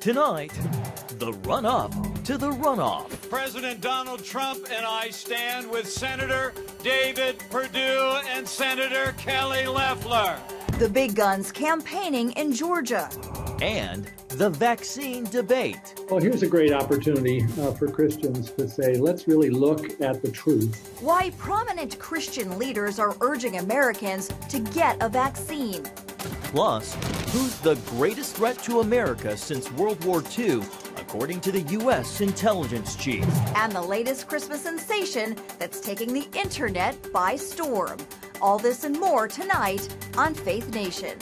Tonight, the run-up to the runoff. President Donald Trump and I stand with Senator David Perdue and Senator Kelly Loeffler. The big guns campaigning in Georgia. And the vaccine debate. Well, here's a great opportunity for Christians to say, let's really look at the truth. Why prominent Christian leaders are urging Americans to get a vaccine. Plus, who's the greatest threat to America since World War II, according to the U.S. intelligence chief. And the latest Christmas sensation that's taking the internet by storm. All this and more tonight on Faith Nation.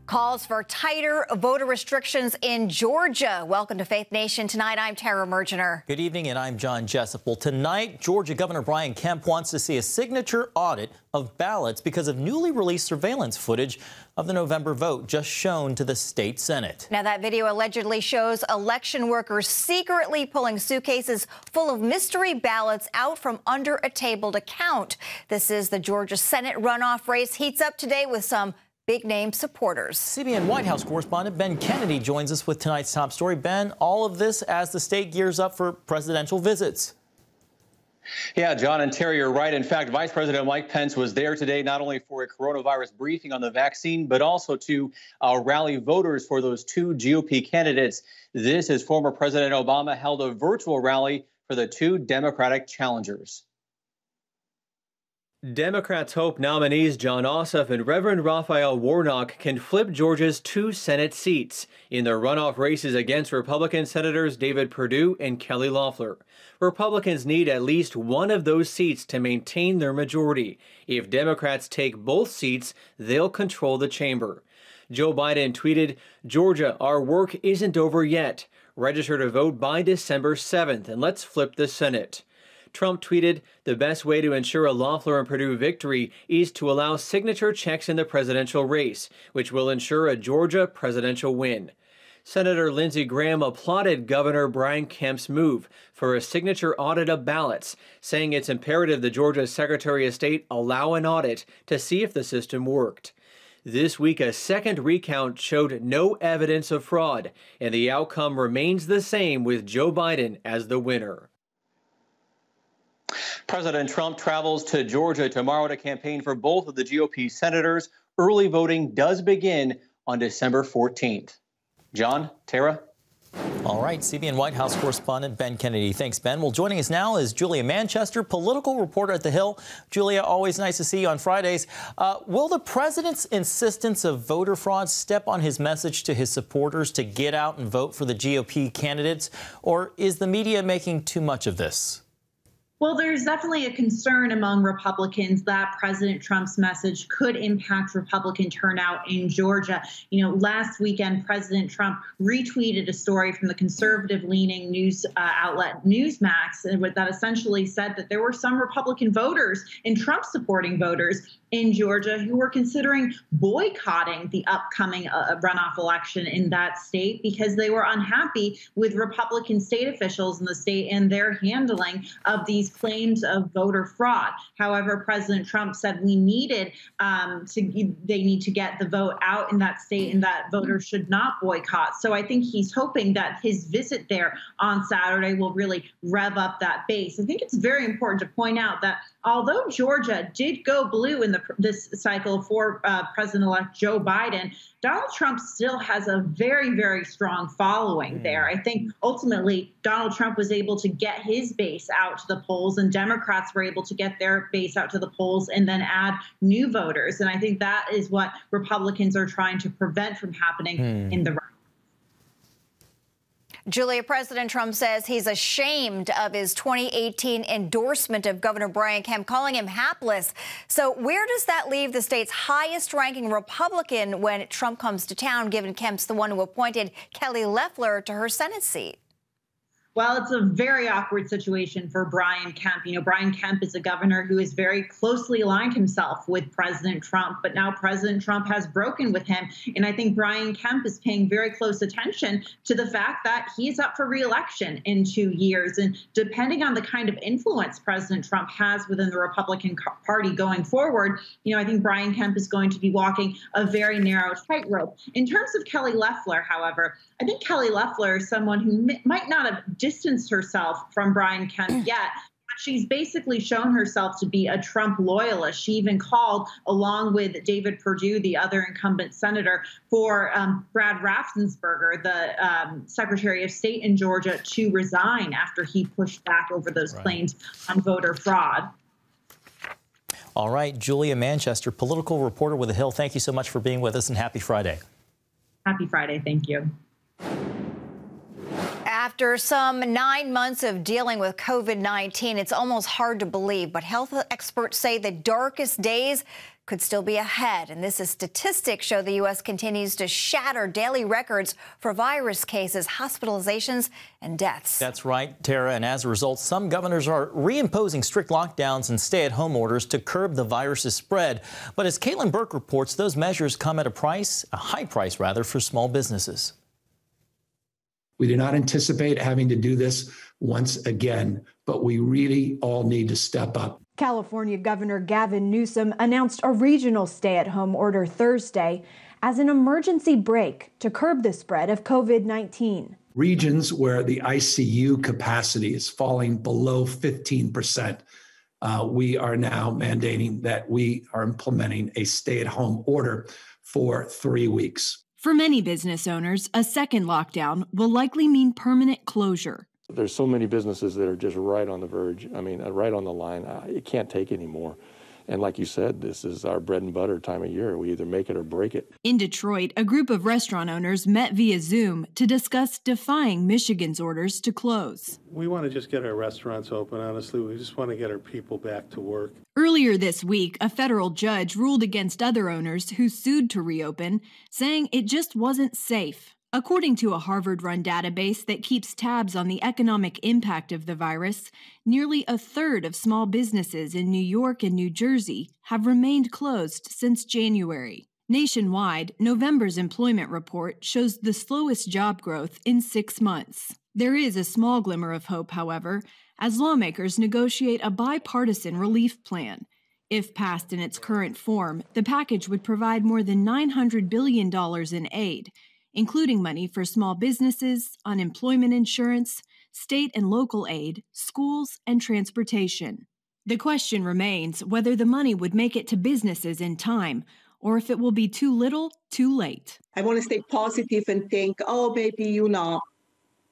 Calls for tighter voter restrictions in Georgia. Welcome to Faith Nation. Tonight, I'm Tara Mergener. Good evening, and I'm John Jessup. Well, tonight, Georgia Governor Brian Kemp wants to see a signature audit of ballots because of newly released surveillance footage of the November vote just shown to the state Senate. Now, that video allegedly shows election workers secretly pulling suitcases full of mystery ballots out from under a table to count. This is the Georgia Senate runoff race heats up today with some big-name supporters. CBN White House correspondent Ben Kennedy joins us with tonight's top story. Ben, all of this as the state gears up for presidential visits. Yeah, John and Terry, you're right. In fact, Vice President Mike Pence was there today not only for a coronavirus briefing on the vaccine, but also to rally voters for those two GOP candidates. This is former President Obama held a virtual rally for the two Democratic challengers. Democrats hope nominees John Ossoff and Reverend Raphael Warnock can flip Georgia's two Senate seats in their runoff races against Republican Senators David Perdue and Kelly Loeffler. Republicans need at least one of those seats to maintain their majority. If Democrats take both seats, they'll control the chamber. Joe Biden tweeted, "Georgia, our work isn't over yet. Register to vote by December 7th, and let's flip the Senate." Trump tweeted, "The best way to ensure a Loeffler and Perdue victory is to allow signature checks in the presidential race, which will ensure a Georgia presidential win." Senator Lindsey Graham applauded Governor Brian Kemp's move for a signature audit of ballots, saying it's imperative the Georgia Secretary of State allow an audit to see if the system worked. This week, a second recount showed no evidence of fraud, and the outcome remains the same with Joe Biden as the winner. President Trump travels to Georgia tomorrow to campaign for both of the GOP senators. Early voting does begin on December 14th. John, Tara? All right, CBN White House correspondent Ben Kennedy. Thanks, Ben. Well, joining us now is Julia Manchester, political reporter at The Hill. Julia, always nice to see you on Fridays. Will the president's insistence of voter fraud step on his message to his supporters to get out and vote for the GOP candidates, or is the media making too much of this? Well, there's definitely a concern among Republicans that President Trump's message could impact Republican turnout in Georgia. You know, last weekend, President Trump retweeted a story from the conservative-leaning news outlet Newsmax that essentially said that there were some Republican voters and Trump-supporting voters in Georgia who were considering boycotting the upcoming runoff election in that state because they were unhappy with Republican state officials in the state and their handling of these claims of voter fraud. However, President Trump said they need to get the vote out in that state and that voters should not boycott. So I think he's hoping that his visit there on Saturday will really rev up that base. I think it's very important to point out that although Georgia did go blue in this cycle for President-elect Joe Biden, Donald Trump still has a very, very strong following there. I think ultimately Donald Trump was able to get his base out to the polls, and Democrats were able to get their base out to the polls and then add new voters. And I think that is what Republicans are trying to prevent from happening in the Julia, President Trump says he's ashamed of his 2018 endorsement of Governor Brian Kemp, calling him hapless. So where does that leave the state's highest-ranking Republican when Trump comes to town, given Kemp's the one who appointed Kelly Loeffler to her Senate seat? Well, it's a very awkward situation for Brian Kemp. You know, Brian Kemp is a governor who has very closely aligned himself with President Trump, but now President Trump has broken with him. And I think Brian Kemp is paying very close attention to the fact that he's up for re-election in 2 years. And depending on the kind of influence President Trump has within the Republican Party going forward, you know, I think Brian Kemp is going to be walking a very narrow tightrope. In terms of Kelly Loeffler, however, I think Kelly Loeffler is someone who might not have distanced herself from Brian Kemp yet, but she's basically shown herself to be a Trump loyalist. She even called, along with David Perdue, the other incumbent senator, for Brad Raffensperger, the Secretary of State in Georgia, to resign after he pushed back over those claims on voter fraud. All right, Julia Manchester, political reporter with The Hill, thank you so much for being with us, and happy Friday. Happy Friday. Thank you. After some 9 months of dealing with COVID-19, it's almost hard to believe, but health experts say the darkest days could still be ahead. And this is statistics show the U.S. continues to shatter daily records for virus cases, hospitalizations, and deaths. That's right, Tara. And as a result, some governors are reimposing strict lockdowns and stay-at-home orders to curb the virus's spread. But as Caitlin Burke reports, those measures come at a high price rather, for small businesses. We do not anticipate having to do this once again, but we really all need to step up. California Governor Gavin Newsom announced a regional stay-at-home order Thursday as an emergency break to curb the spread of COVID-19. Regions where the ICU capacity is falling below 15%, we are now mandating that we are implementing a stay-at-home order for 3 weeks. For many business owners, a second lockdown will likely mean permanent closure. There's so many businesses that are just right on the verge. I mean, right on the line. It can't take anymore. And like you said, this is our bread and butter time of year. We either make it or break it. In Detroit, a group of restaurant owners met via Zoom to discuss defying Michigan's orders to close. We want to just get our restaurants open, honestly. We just want to get our people back to work. Earlier this week, a federal judge ruled against other owners who sued to reopen, saying it just wasn't safe. According to a Harvard-run database that keeps tabs on the economic impact of the virus, nearly a third of small businesses in New York and New Jersey have remained closed since January. Nationwide, November's employment report shows the slowest job growth in 6 months. There is a small glimmer of hope, however, as lawmakers negotiate a bipartisan relief plan. If passed in its current form, the package would provide more than $900 billion in aid, including money for small businesses, unemployment insurance, state and local aid, schools, and transportation. The question remains whether the money would make it to businesses in time, or if it will be too little, too late. I want to stay positive and think, oh, maybe,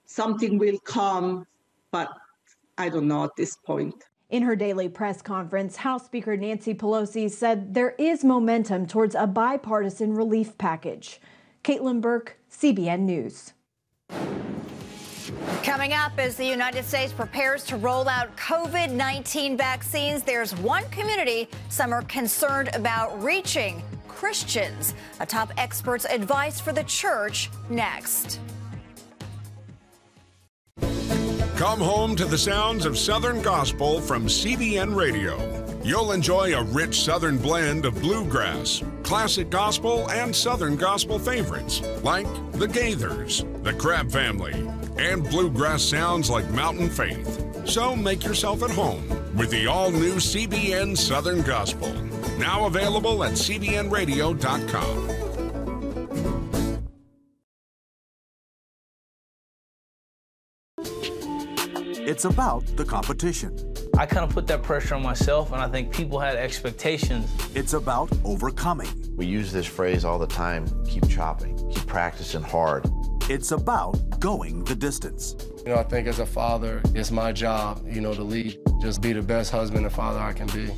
something will come, but I don't know at this point. In her daily press conference, House Speaker Nancy Pelosi said there is momentum towards a bipartisan relief package. Caitlin Burke, CBN News. Coming up, as the United States prepares to roll out COVID-19 vaccines, there's one community some are concerned about reaching: Christians. A top expert's advice for the church next. Come home to the sounds of Southern Gospel from CBN Radio. You'll enjoy a rich Southern blend of bluegrass, classic gospel, and Southern gospel favorites like the Gaithers, the Crabb Family, and bluegrass sounds like Mountain Faith. So make yourself at home with the all-new CBN Southern Gospel, now available at cbnradio.com. It's about the competition. I kind of put that pressure on myself, and I think people had expectations. It's about overcoming. We use this phrase all the time: keep chopping, keep practicing hard. It's about going the distance. I think as a father, it's my job, to lead. Just be the best husband and father I can be.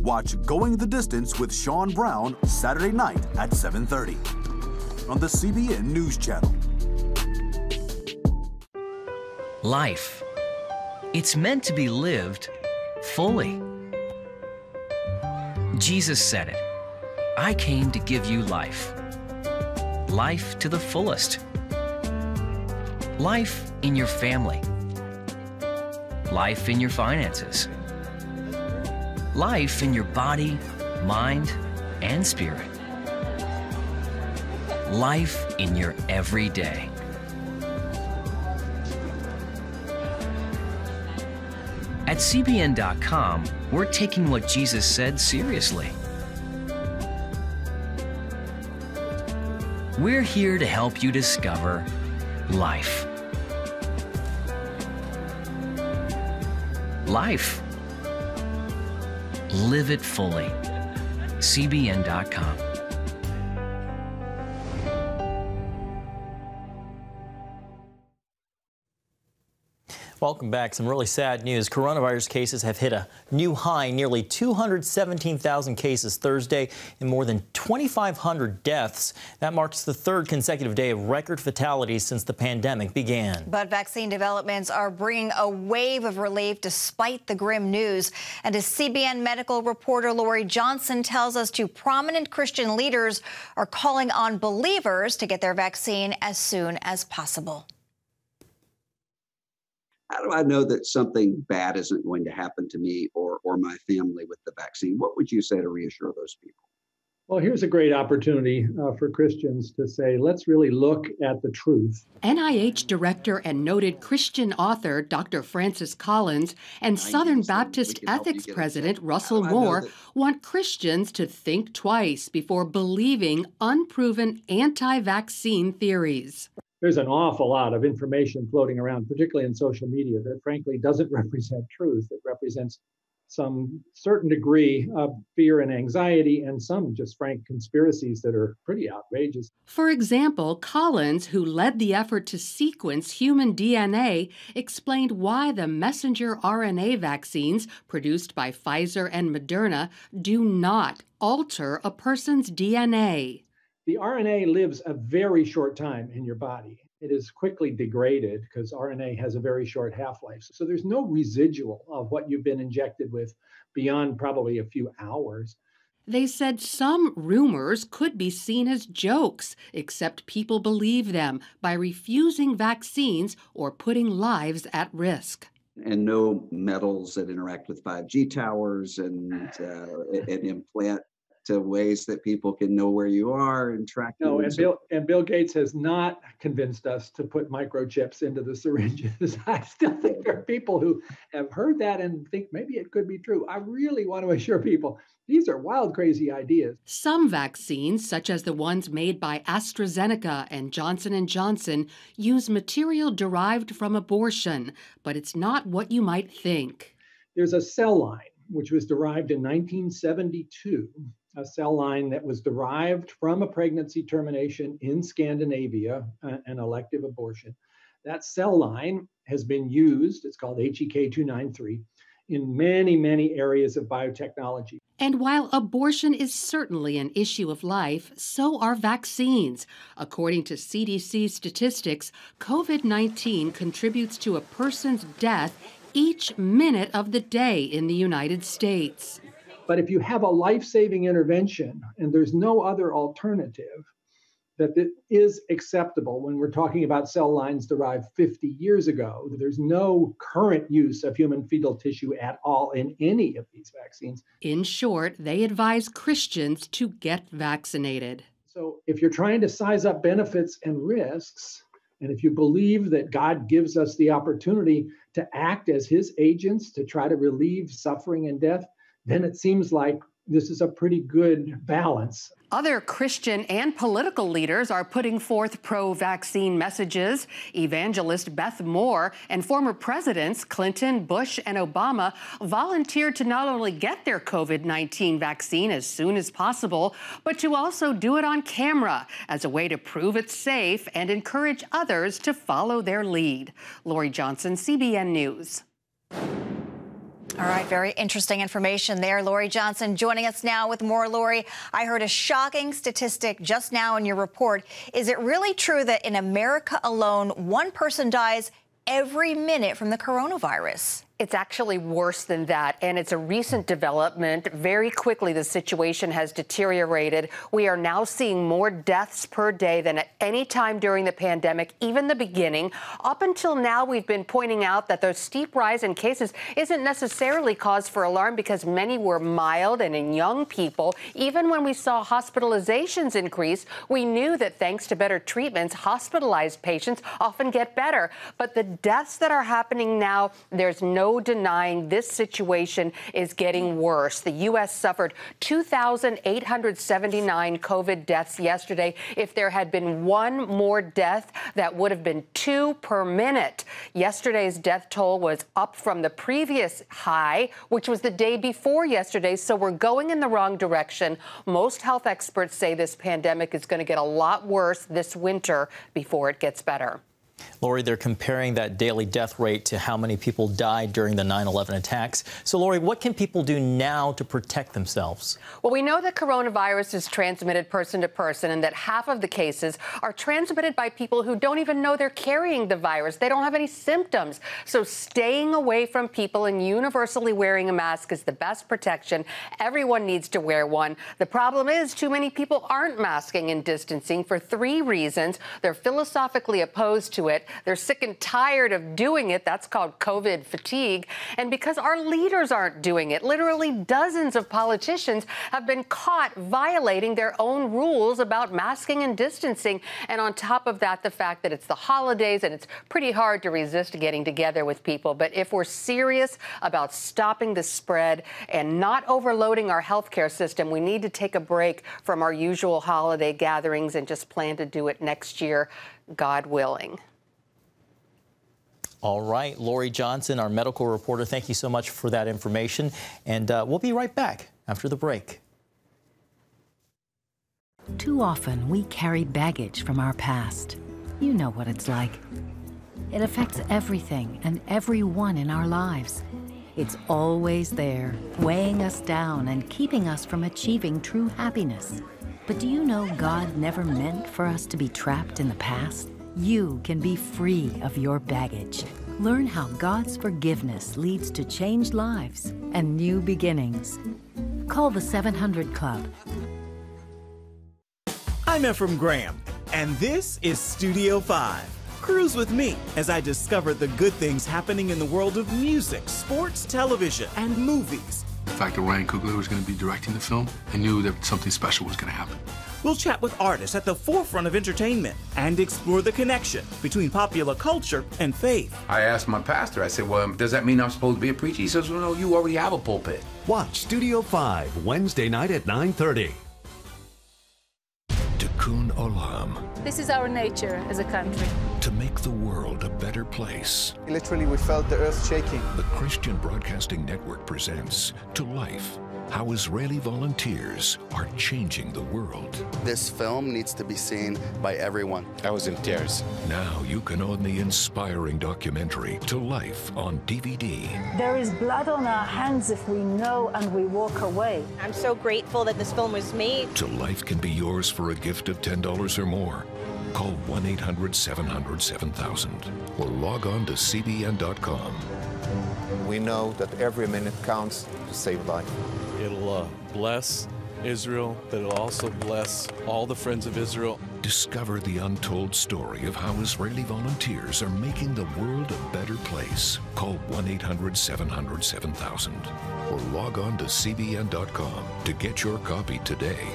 Watch Going the Distance with Sean Brown Saturday night at 7:30 on the CBN News Channel. Life. It's meant to be lived fully. Jesus said it. I came to give you life. Life to the fullest. Life in your family. Life in your finances. Life in your body, mind, and spirit. Life in your everyday. At CBN.com, we're taking what Jesus said seriously. We're here to help you discover life. Life. Live it fully. CBN.com. Welcome back. Some really sad news. Coronavirus cases have hit a new high, nearly 217,000 cases Thursday and more than 2,500 deaths. That marks the third consecutive day of record fatalities since the pandemic began. But vaccine developments are bringing a wave of relief despite the grim news. And as CBN medical reporter Lori Johnson tells us, two prominent Christian leaders are calling on believers to get their vaccine as soon as possible. How do I know that something bad isn't going to happen to me or my family with the vaccine? What would you say to reassure those people? Well, here's a great opportunity for Christians to say, let's really look at the truth. NIH director and noted Christian author Dr. Francis Collins and Southern Baptist Ethics President Russell Moore want Christians to think twice before believing unproven anti-vaccine theories. There's an awful lot of information floating around, particularly in social media, that frankly doesn't represent truth. It represents some certain degree of fear and anxiety and some just frank conspiracies that are pretty outrageous. For example, Collins, who led the effort to sequence human DNA, explained why the messenger RNA vaccines produced by Pfizer and Moderna do not alter a person's DNA. The RNA lives a very short time in your body. It is quickly degraded because RNA has a very short half-life. So there's no residual of what you've been injected with beyond probably a few hours. They said some rumors could be seen as jokes, except people believe them by refusing vaccines or putting lives at risk. And no metals that interact with 5G towers and implant to ways that people can know where you are and track you. No, and Bill Gates has not convinced us to put microchips into the syringes. I still think there are people who have heard that and think maybe it could be true. I really want to assure people these are wild, crazy ideas. Some vaccines, such as the ones made by AstraZeneca and Johnson & Johnson, use material derived from abortion, but it's not what you might think. There's a cell line, which was derived in 1972. A cell line that was derived from a pregnancy termination in Scandinavia, an elective abortion. That cell line has been used, it's called HEK293, in many, many areas of biotechnology. And while abortion is certainly an issue of life, so are vaccines. According to CDC statistics, COVID-19 contributes to a person's death each minute of the day in the United States. But if you have a life-saving intervention and there's no other alternative, that it is acceptable when we're talking about cell lines derived 50 years ago. There's no current use of human fetal tissue at all in any of these vaccines. In short, they advise Christians to get vaccinated. So if you're trying to size up benefits and risks, and if you believe that God gives us the opportunity to act as his agents to try to relieve suffering and death, then it seems like this is a pretty good balance. Other Christian and political leaders are putting forth pro-vaccine messages. Evangelist Beth Moore and former presidents Clinton, Bush, and Obama volunteered to not only get their COVID-19 vaccine as soon as possible, but to also do it on camera as a way to prove it's safe and encourage others to follow their lead. Lori Johnson, CBN News. All right, very interesting information there. Lori Johnson joining us now with more. Lori, I heard a shocking statistic just now in your report. Is it really true that in America alone, one person dies every minute from the coronavirus? It's actually worse than that, and it's a recent development. Very quickly, the situation has deteriorated. We are now seeing more deaths per day than at any time during the pandemic, even the beginning. Up until now, we've been pointing out that the steep rise in cases isn't necessarily cause for alarm because many were mild and in young people. Even when we saw hospitalizations increase, we knew that thanks to better treatments, hospitalized patients often get better. But the deaths that are happening now, there's no denying this situation is getting worse. The U.S. suffered 2,879 COVID deaths yesterday. If there had been one more death, that would have been 2 per minute. Yesterday's death toll was up from the previous high, which was the day before yesterday, so we're going in the wrong direction. Most health experts say this pandemic is going to get a lot worse this winter before it gets better. Lori, they're comparing that daily death rate to how many people died during the 9/11 attacks. So, Lori, what can people do now to protect themselves? Well, we know that coronavirus is transmitted person to person and that half of the cases are transmitted by people who don't even know they're carrying the virus. They don't have any symptoms. So staying away from people and universally wearing a mask is the best protection. Everyone needs to wear one. The problem is too many people aren't masking and distancing for 3 reasons. They're philosophically opposed to it. They're sick and tired of doing it. That's called COVID fatigue. And because our leaders aren't doing it, literally dozens of politicians have been caught violating their own rules about masking and distancing. And on top of that, the fact that it's the holidays and it's pretty hard to resist getting together with people. But if we're serious about stopping the spread and not overloading our healthcare system, we need to take a break from our usual holiday gatherings and just plan to do it next year, God willing. All right, Lori Johnson, our medical reporter, thank you so much for that information. And we'll be right back after the break. Too often, we carry baggage from our past. You know what it's like. It affects everything and everyone in our lives. It's always there, weighing us down and keeping us from achieving true happiness. But do you know God never meant for us to be trapped in the past? You can be free of your baggage. Learn how God's forgiveness leads to changed lives and new beginnings. Call the 700 Club. I'm Ephraim Graham, and this is Studio 5. Cruise with me as I discover the good things happening in the world of music, sports, television, and movies. The fact that Ryan Coogler was going to be directing the film, I knew that something special was going to happen. We'll chat with artists at the forefront of entertainment and explore the connection between popular culture and faith. I asked my pastor, I said, well, does that mean I'm supposed to be a preacher? He says, well, no, you already have a pulpit. Watch Studio 5, Wednesday night at 9:30. Tikkun Olam. This is our nature as a country. To make the world a better place. Literally, we felt the earth shaking. The Christian Broadcasting Network presents To Life, how Israeli volunteers are changing the world. This film needs to be seen by everyone. I was in tears. Now you can own the inspiring documentary To Life on DVD. There is blood on our hands if we know and we walk away. I'm so grateful that this film was made. To Life can be yours for a gift of $10 or more. Call 1-800-700-7000 or log on to cbn.com. We know that every minute counts to save life. It'll bless Israel, but it'll also bless all the friends of Israel. Discover the untold story of how Israeli volunteers are making the world a better place. Call 1-800-700-7000 or log on to cbn.com to get your copy today.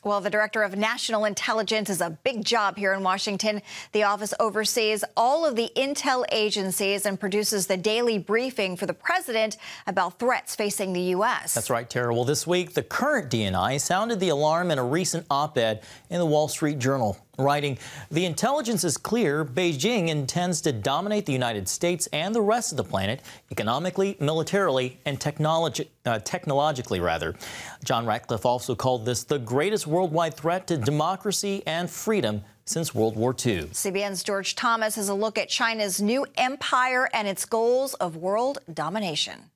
Well, the Director of National Intelligence is a big job here in Washington. The office oversees all of the intel agencies and produces the daily briefing for the president about threats facing the U.S. That's right, Tara. Well, this week, the current DNI sounded the alarm in a recent op-ed in the Wall Street Journal, writing, "The intelligence is clear. Beijing intends to dominate the United States and the rest of the planet economically, militarily, and technologically, rather." John Ratcliffe also called this the greatest worldwide threat to democracy and freedom since World War II. CBN's George Thomas has a look at China's new empire and its goals of world domination.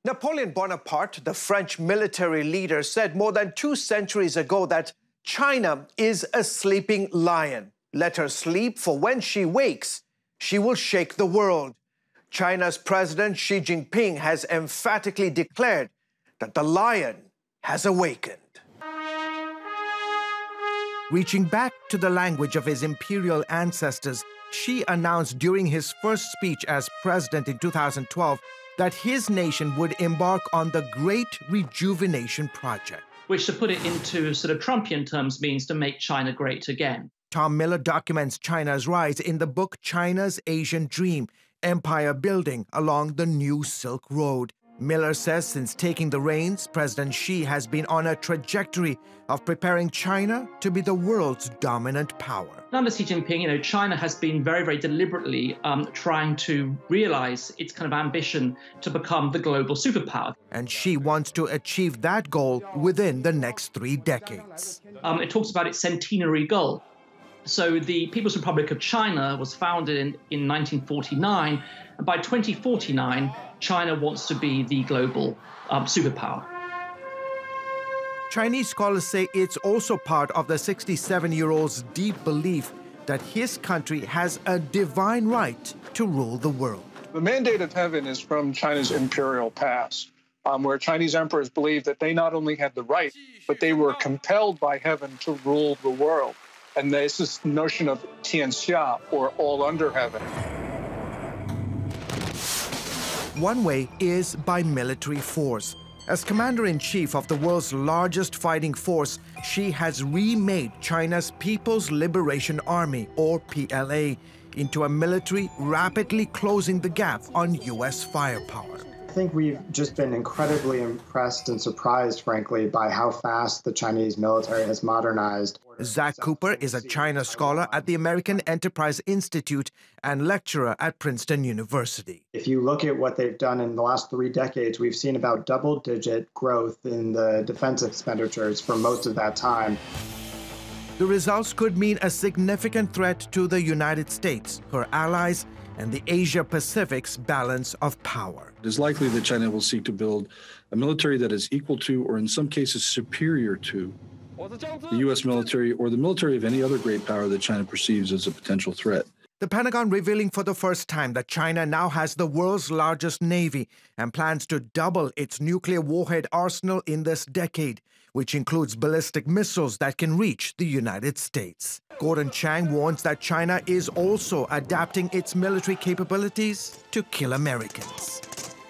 Napoleon Bonaparte, the French military leader, said more than 2 centuries ago that China is a sleeping lion. Let her sleep, for when she wakes, she will shake the world. China's President Xi Jinping has emphatically declared that the lion has awakened. Reaching back to the language of his imperial ancestors, Xi announced during his first speech as president in 2012 that his nation would embark on the Great Rejuvenation Project, which, to put it into sort of Trumpian terms, means to make China great again. Tom Miller documents China's rise in the book China's Asian Dream, Empire Building Along the New Silk Road. Miller says since taking the reins, President Xi has been on a trajectory of preparing China to be the world's dominant power. Under Xi Jinping, China has been very, very deliberately trying to realize its kind of ambition to become the global superpower. And Xi wants to achieve that goal within the next 3 decades. It talks about its centenary goal. So the People's Republic of China was founded in 1949, and by 2049, China wants to be the global superpower. Chinese scholars say it's also part of the 67-year-old's deep belief that his country has a divine right to rule the world. The mandate of heaven is from China's imperial past, where Chinese emperors believed that they not only had the right, but they were compelled by heaven to rule the world. And there's this notion of tianxia, or all under heaven. One way is by military force. As commander-in-chief of the world's largest fighting force, Xi has remade China's People's Liberation Army, or PLA, into a military rapidly closing the gap on U.S. firepower. I think we've just been incredibly impressed and surprised, frankly, by how fast the Chinese military has modernized. Zach Cooper is a China scholar at the American Enterprise Institute and lecturer at Princeton University. If you look at what they've done in the last 3 decades, we've seen about double-digit growth in the defense expenditures for most of that time. The results could mean a significant threat to the United States, her allies, and the Asia-Pacific's balance of power. It is likely that China will seek to build a military that is equal to, or in some cases superior to, the U.S. military or the military of any other great power that China perceives as a potential threat. The Pentagon revealing for the first time that China now has the world's largest navy and plans to double its nuclear warhead arsenal in this decade, which includes ballistic missiles that can reach the United States. Gordon Chang warns that China is also adapting its military capabilities to kill Americans.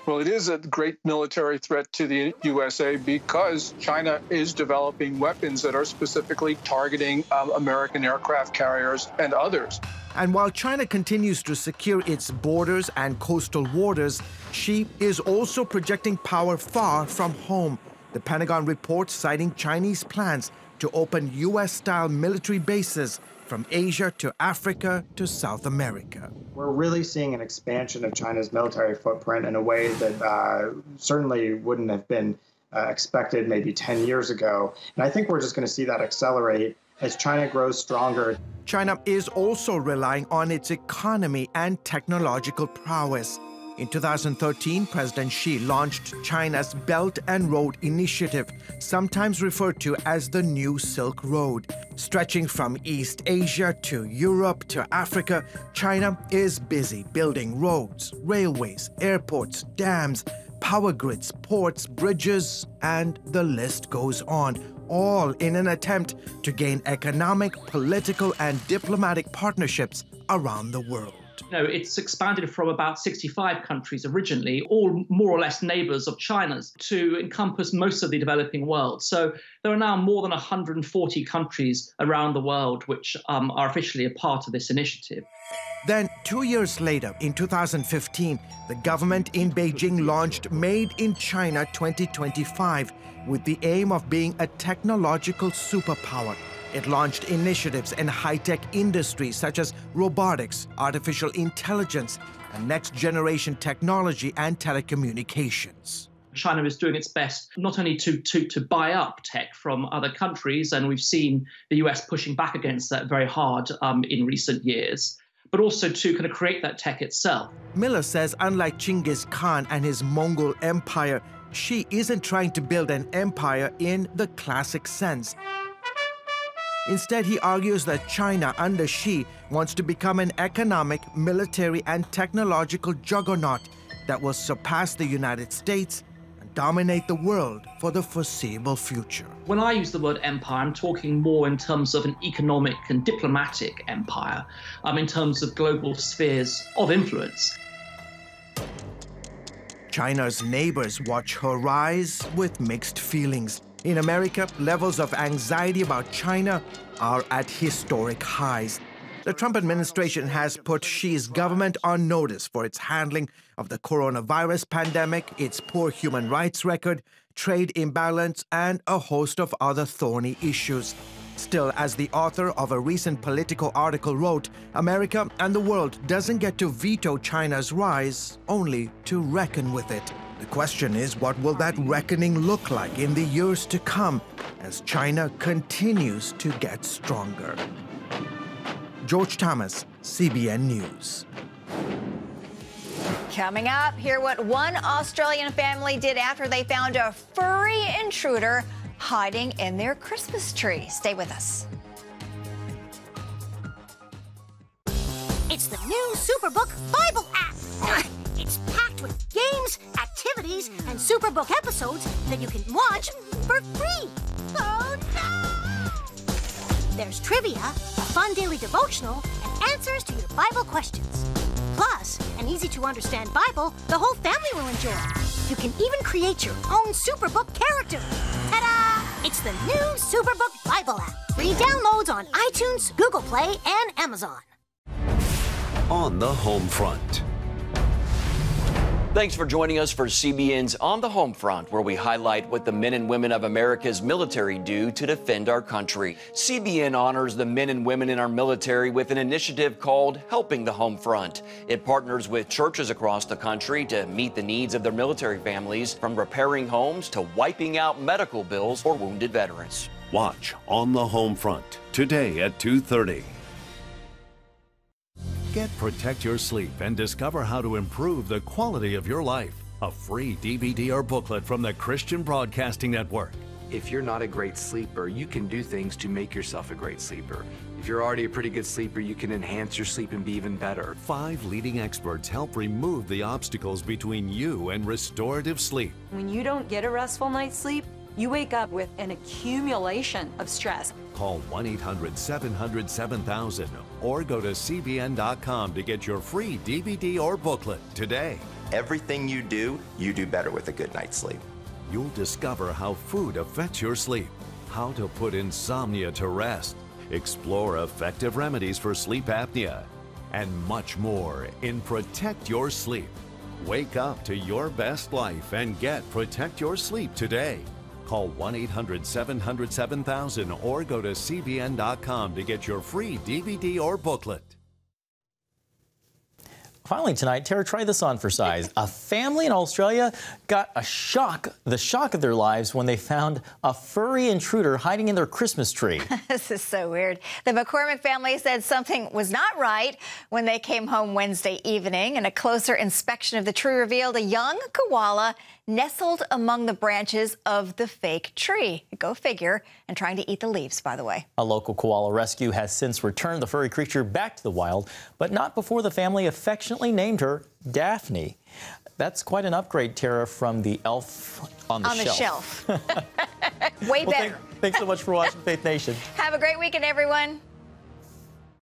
Well, it is a great military threat to the USA because China is developing weapons that are specifically targeting American aircraft carriers and others. And while China continues to secure its borders and coastal waters, Xi is also projecting power far from home. The Pentagon reports citing Chinese plans to open U.S.-style military bases from Asia to Africa to South America. We're really seeing an expansion of China's military footprint in a way that certainly wouldn't have been expected maybe 10 years ago. And I think we're just going to see that accelerate as China grows stronger. China is also relying on its economy and technological prowess. In 2013, President Xi launched China's Belt and Road Initiative, sometimes referred to as the New Silk Road. Stretching from East Asia to Europe to Africa, China is busy building roads, railways, airports, dams, power grids, ports, bridges, and the list goes on, all in an attempt to gain economic, political, and diplomatic partnerships around the world. It's expanded from about 65 countries originally, all more or less neighbors of China's, to encompass most of the developing world. So there are now more than 140 countries around the world which are officially a part of this initiative. Then, 2 years later, in 2015, the government in Beijing launched Made in China 2025 with the aim of being a technological superpower. It launched initiatives in high-tech industries such as robotics, artificial intelligence, and next-generation technology and telecommunications. China is doing its best not only to buy up tech from other countries, and we've seen the US pushing back against that very hard in recent years, but also to kind of create that tech itself. Miller says unlike Genghis Khan and his Mongol Empire, Xi isn't trying to build an empire in the classic sense. Instead, he argues that China under Xi wants to become an economic, military, and technological juggernaut that will surpass the United States and dominate the world for the foreseeable future. When I use the word empire, I'm talking more in terms of an economic and diplomatic empire, in terms of global spheres of influence. China's neighbors watch her rise with mixed feelings. In America, levels of anxiety about China are at historic highs. The Trump administration has put Xi's government on notice for its handling of the coronavirus pandemic, its poor human rights record, trade imbalance, and a host of other thorny issues. Still, as the author of a recent Politico article wrote, America and the world doesn't get to veto China's rise, only to reckon with it. The question is, what will that reckoning look like in the years to come as China continues to get stronger? George Thomas, CBN News. Coming up, hear what one Australian family did after they found a furry intruder hiding in their Christmas tree. Stay with us. It's the new Superbook Bible app. It's packed with games, activities, and Superbook episodes that you can watch for free. Oh, no! There's trivia, a fun daily devotional, and answers to your Bible questions. Plus, an easy-to-understand Bible the whole family will enjoy. You can even create your own Superbook character. Ta-da! It's the new Superbook Bible app. Free downloads on iTunes, Google Play, and Amazon. On the home front. Thanks for joining us for CBN's On the Home Front, where we highlight what the men and women of America's military do to defend our country. CBN honors the men and women in our military with an initiative called Helping the Home Front. It partners with churches across the country to meet the needs of their military families, from repairing homes to wiping out medical bills for wounded veterans. Watch On the Home Front today at 2:30. Get Protect Your Sleep and discover how to improve the quality of your life. A free DVD or booklet from the Christian Broadcasting Network. If you're not a great sleeper, you can do things to make yourself a great sleeper. If you're already a pretty good sleeper, you can enhance your sleep and be even better. 5 leading experts help remove the obstacles between you and restorative sleep. When you don't get a restful night's sleep, you wake up with an accumulation of stress. Call 1-800-700-7000 or go to cbn.com to get your free DVD or booklet today. Everything you do better with a good night's sleep. You'll discover how food affects your sleep, how to put insomnia to rest, explore effective remedies for sleep apnea, and much more in Protect Your Sleep. Wake up to your best life and get Protect Your Sleep today. Call 1-800-700-7000 or go to cbn.com to get your free DVD or booklet. Finally tonight, Tara, try this on for size. A family in Australia got the shock of their lives when they found a furry intruder hiding in their Christmas tree. This is so weird. The McCormick family said something was not right when they came home Wednesday evening, and a closer inspection of the tree revealed a young koala nestled among the branches of the fake tree. Go figure, and trying to eat the leaves, by the way. A local koala rescue has since returned the furry creature back to the wild, but not before the family affectionately named her Daphne. That's quite an upgrade, Tara, from the elf on the shelf. Way better. Thanks so much for watching Faith Nation. Have a great weekend, everyone.